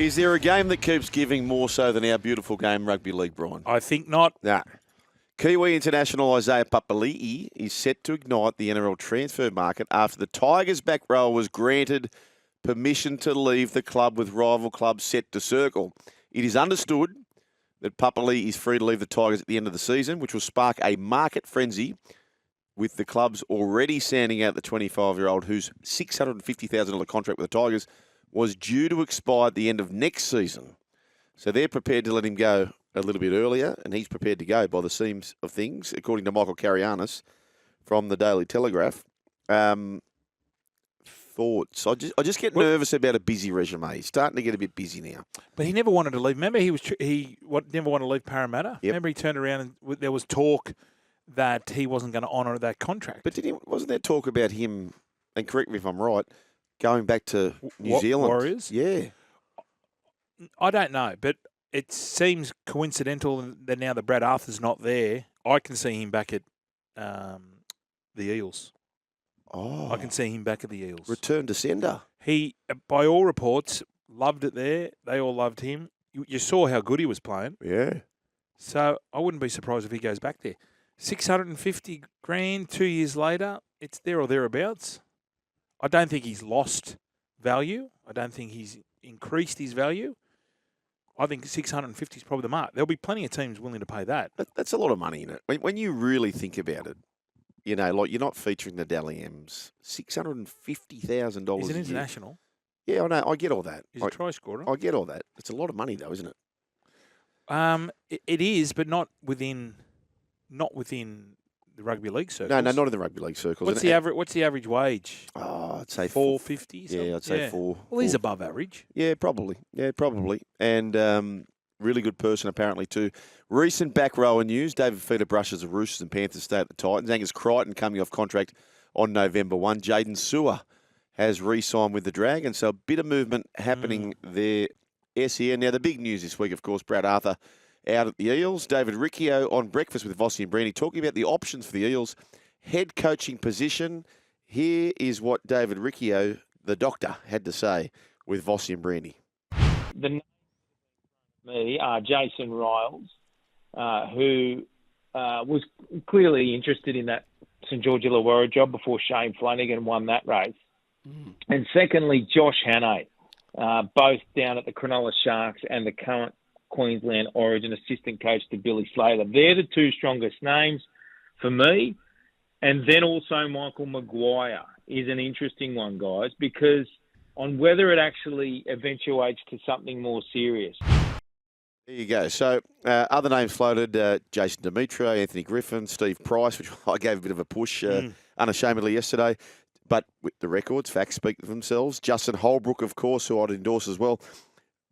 Is there a game that keeps giving more so than our beautiful game, rugby league, Brian? I think not. Nah. Kiwi international Isaiah Papali'i is set to ignite the NRL transfer market after the Tigers' back row was granted permission to leave the club with rival clubs set to circle. It is understood that Papali'i is free to leave the Tigers at the end of the season, which will spark a market frenzy with the clubs already sounding out the 25-year-old whose $650,000 contract with the Tigers was due to expire at the end of next season. So they're prepared to let him go a little bit earlier, and he's prepared to go by the seams of things, according to Michael Carianis from the Daily Telegraph. Thoughts? I just get nervous about a busy resume. He's starting to get a bit busy now. But he never wanted to leave. Remember, never wanted to leave Parramatta. Yep. Remember, he turned around and there was talk that he wasn't going to honour that contract. But wasn't there talk about him, and correct me if I'm right, going back to New Zealand? Warriors? Yeah. I don't know, but it seems coincidental that now that Brad Arthur's not there, I can see him back at the Eels. Oh. I can see him back at the Eels. Return to sender. He, by all reports, loved it there. They all loved him. You saw how good he was playing. Yeah. So I wouldn't be surprised if he goes back there. $650,000, 2 years later, it's there or thereabouts. I don't think he's lost value. I don't think he's increased his value. I think 650 is probably the mark. There'll be plenty of teams willing to pay that. That's a lot of money in it. When you really think about it, you know, like you're not featuring the Dally M's. $650,000. He's an international. Yeah, I know. I get all that. He's a try scorer. I get all that. It's a lot of money, though, isn't it? It is, but not within the rugby league circles. No, not in the rugby league circles. What's the average wage? Oh, I'd say $450. Yeah, I'd say four. Well, he's above average. Yeah, probably. And really good person apparently too. Recent back rower news: David Feeder brushes the Roosters and Panthers stay at the Titans. Angus Crichton coming off contract on November 1. Jaden Sewer has re-signed with the Dragons, so a bit of movement happening there. SEN. Now the big news this week, of course, Brad Arthur out at the Eels. David Riccio on Breakfast with Vossi and Brandy talking about the options for the Eels head coaching position. Here is what David Riccio, the doctor, had to say with Vossi and Brandy. The name me are Jason Riles, who was clearly interested in that St George Illawarra job before Shane Flanagan won that race. And secondly, Josh Hannay, both down at the Cronulla Sharks and the current Queensland Origin assistant coach to Billy Slater. They're the two strongest names for me. And then also Michael Maguire is an interesting one, guys, because on whether it actually eventuates to something more serious. There you go. So other names floated, Jason Demetrio, Anthony Griffin, Steve Price, which I gave a bit of a push unashamedly yesterday. But with the records, facts speak for themselves. Justin Holbrook, of course, who I'd endorse as well.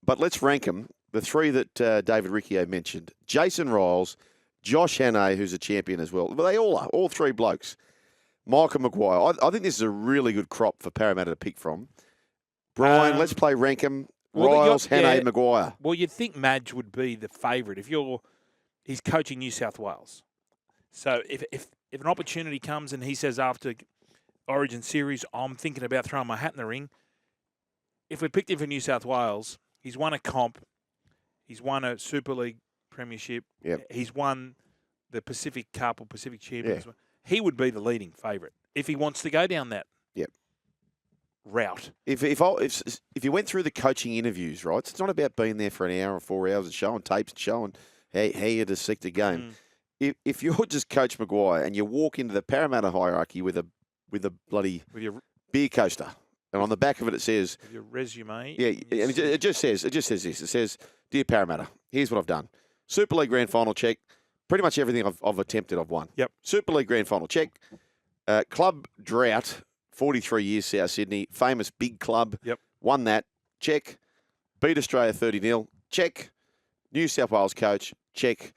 But let's rank them. The three that David Riccio mentioned. Jason Riles, Josh Hannay, who's a champion as well. Well, they all are, all three blokes. Michael Maguire. I think this is a really good crop for Parramatta to pick from. Brian, let's play rank 'em. Riles, Hannay, Maguire. Well, you'd think Madge would be the favourite if he's coaching New South Wales. So if an opportunity comes and he says after Origin Series, I'm thinking about throwing my hat in the ring. If we picked him for New South Wales, he's won a comp. He's won a Super League premiership. Yep. He's won the Pacific Cup or Pacific Champions. Yeah. He would be the leading favourite if he wants to go down that route. If you went through the coaching interviews, right, it's not about being there for an hour or 4 hours and showing tapes and showing how you dissect a game. If you're just Coach Maguire and you walk into the Parramatta hierarchy with a bloody beer coaster, and on the back of it says your resume. Yeah, and it just says this. It says, "Dear Parramatta, here's what I've done. Super League Grand Final check. Pretty much everything I've attempted, I've won. Yep. Super League Grand Final check. Club drought, 43 years, South Sydney. Famous big club. Yep. Won that. Check. Beat Australia 30-0. Check. New South Wales coach. Check.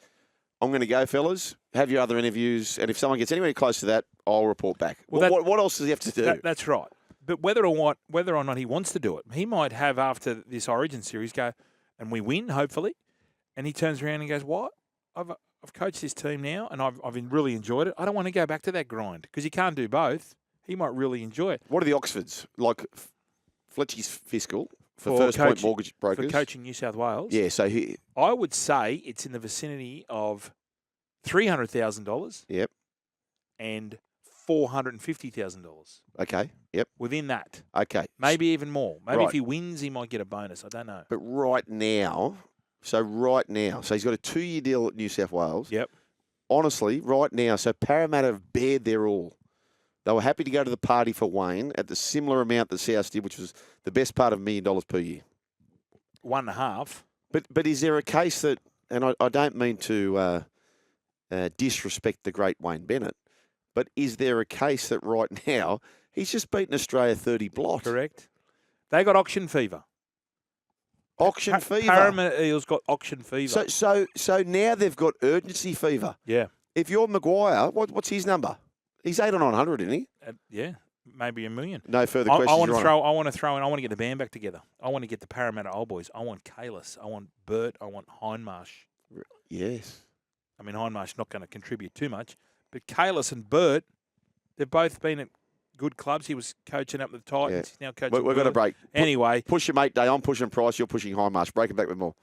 I'm going to go, fellas. Have your other interviews, and if someone gets anywhere close to that, I'll report back." Well, what else does he have to do? That's right. But whether or not he wants to do it, he might have after this Origin series go, and we win, hopefully, and he turns around and goes, "What? I've coached this team now, and I've really enjoyed it. I don't want to go back to that grind because you can't do both." He might really enjoy it. What are the Oxfords like? Fletchy's fiscal for First Point Mortgage for Brokers. coaching New South Wales. Yeah, so he, I would say it's in the vicinity of $300,000 yep, and $450,000 okay, yep, within that. okay. Maybe even more. Maybe Right. if he wins, he might get a bonus. I don't know. But right now, so he's got a 2-year deal at New South Wales. Yep. Honestly, right now, so Parramatta have bared their all. They were happy to go to the party for Wayne at the similar amount that South did, which was the best part of $1 million per year. 1.5. But is there a case that, and I don't mean to disrespect the great Wayne Bennett, but is there a case that right now he's just beaten Australia 30 blot? Correct. They got auction fever. Auction fever. Parramatta Eels got auction fever. So now they've got urgency fever. Yeah. If you're Maguire, what's his number? He's 8 or 900, isn't he? Yeah. Maybe $1 million. No further I questions. want to Your throw. I want to get the band back together. I want to get the Parramatta old boys. I want Kalis. I want Burt. I want Hindmarsh. Honor. Yes. I mean, Hindmarsh not going to contribute too much, but Kalis and Burt, they've both been at good clubs. He was coaching up with the Titans. Yeah. He's now coaching. We've got a break. Anyway, Push your mate day. I'm pushing Price. You're pushing Hindmarsh. Break it back with more.